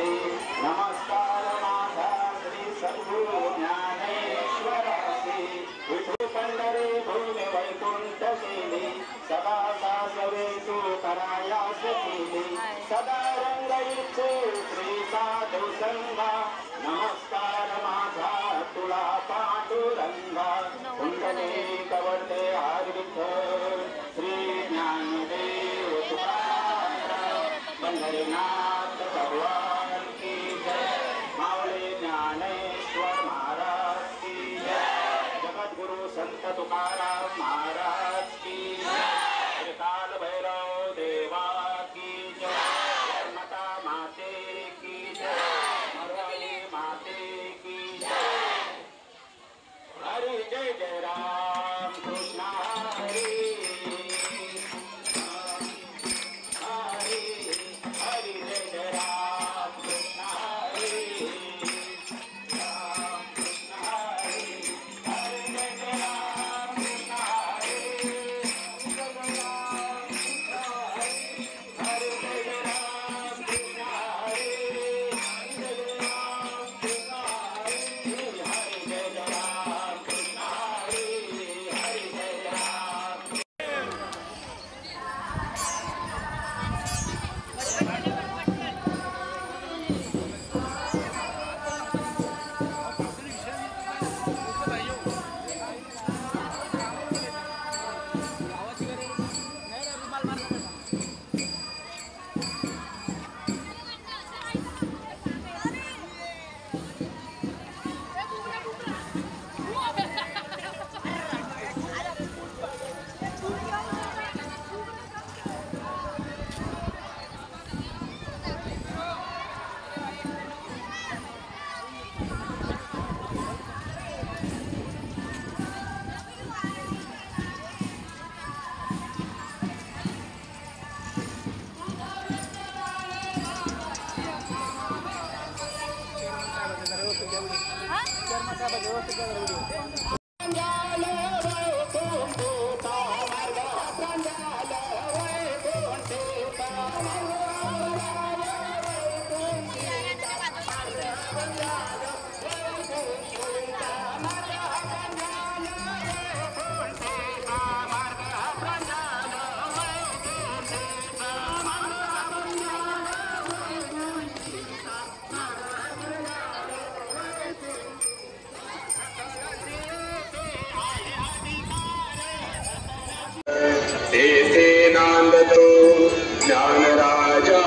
तुकारामासी नमस्कार माझा श्री सद्गुरु ज्ञानेश्वरासी विठू पंढरी भूमी वैकुंठ केली सदा सासवे तू करायास केली सदा रंग इच्छे श्री साधू संगा नमस्कार माझा तुला पांडुरंगा कुंडलिक वरते हरी विठ्ठल श्री ज्ञानदेव तुकाराम पंढरीनाथ भगवान की जय माऊली ज्ञानेश्वर महाराज की जय जगद्गुरु संत तुकाराम महाराज की जय काल भैरव देवा की जय माता माते की जय मरवाली माते की जय हरि जय जय राम कृष्ण हरि हरि जय जय राम कृष्ण हरि राम कृष्ण हरि हरि जय जय राम कृष्ण हरि हरि जय जय राम कृष्ण हरि हरि जय जय राम कृष्ण हरि हरि जय जय राम कृष्ण हरि हरि जय जय राम तेथे नांदतो ज्ञानराजा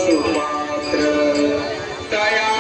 सुपात्र तया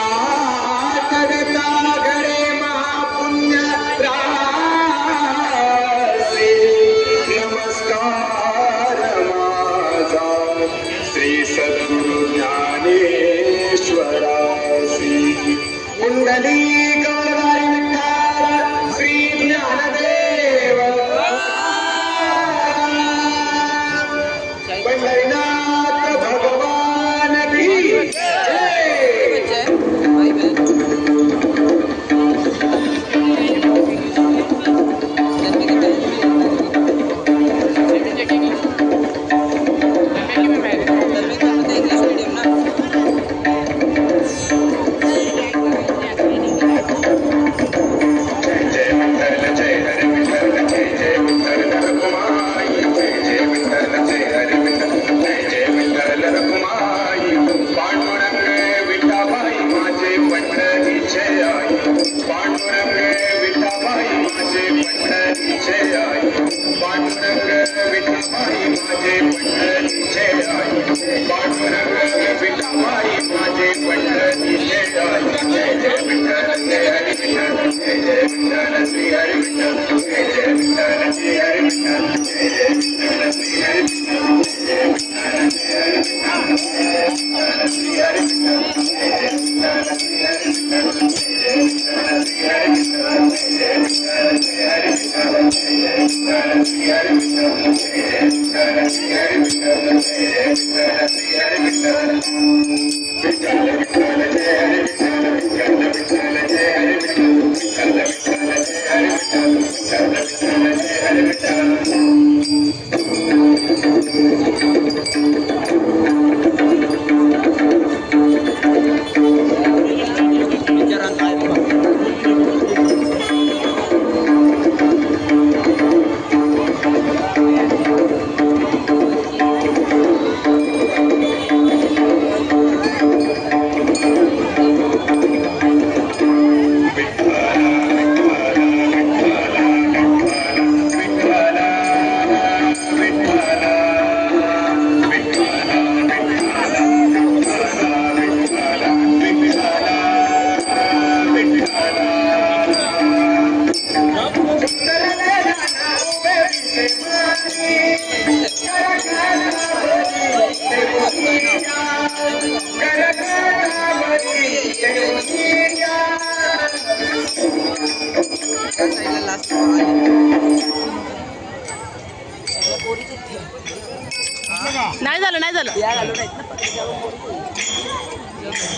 नाही झालं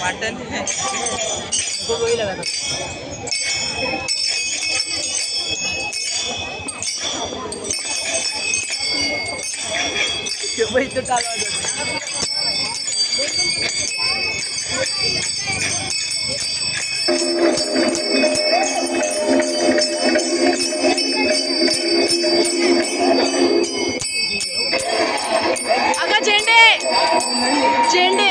वाटण अगं झेंडे झेंडे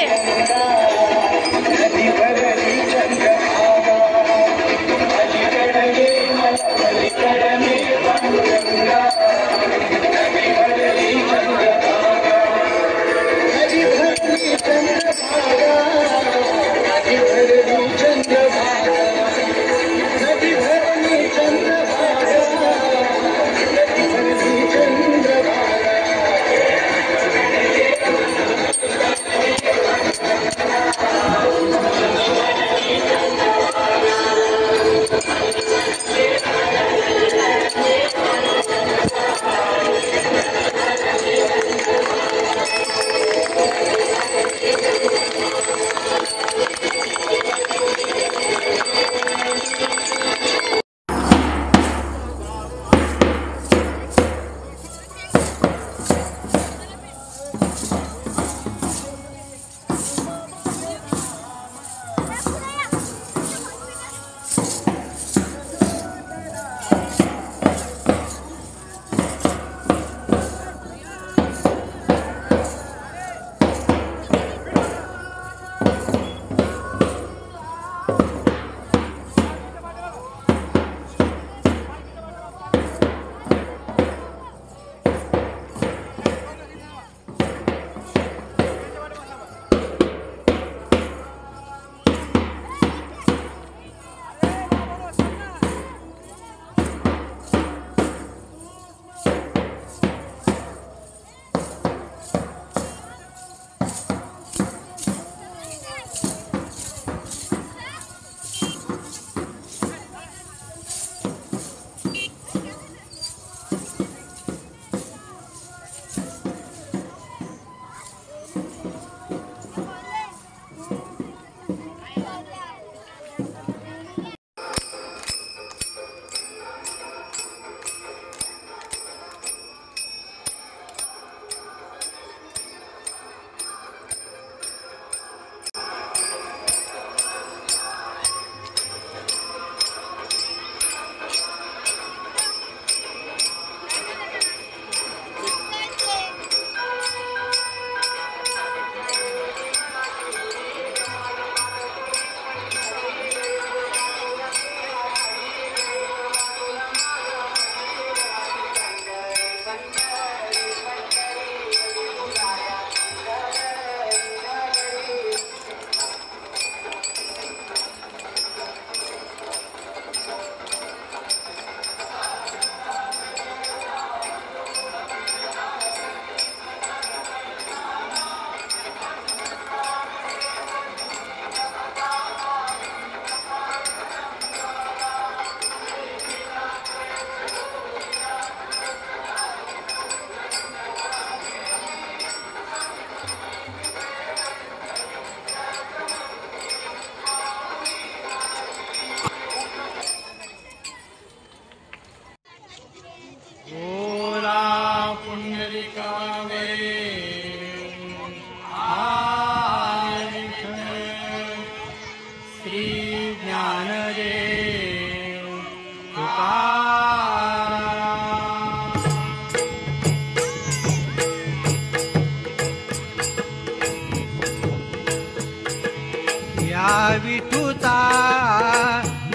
विठूचा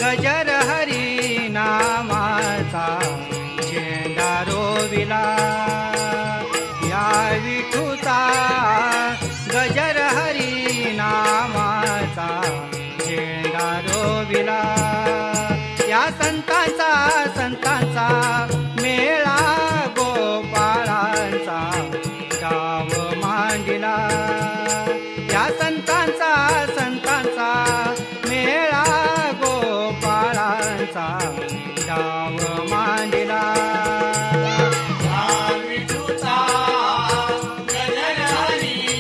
गजर हरी नामाचा झेंडा रोविला या विठूचा गजर हरी नामाचा झेंडा रोविला या संतांचा मेळा गोपाळांचा गाव मांडिला या संतांचा मेळा गोपाळांचा गाव मांडिला विठूचा गजर हरी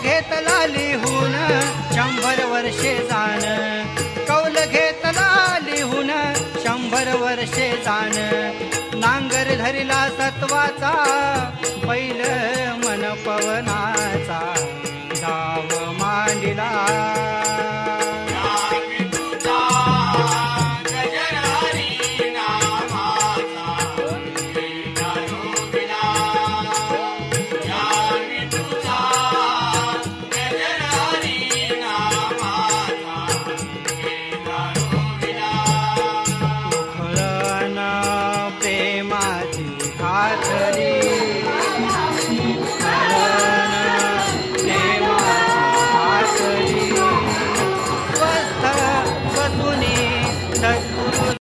घेतला लिहून 100 वर्षे जाण, कौल घेतला लिहून 100 वर्षे जाण. नांगर धरिला सत्वाचा, बैल मन पवनाचा, डाव मांडिला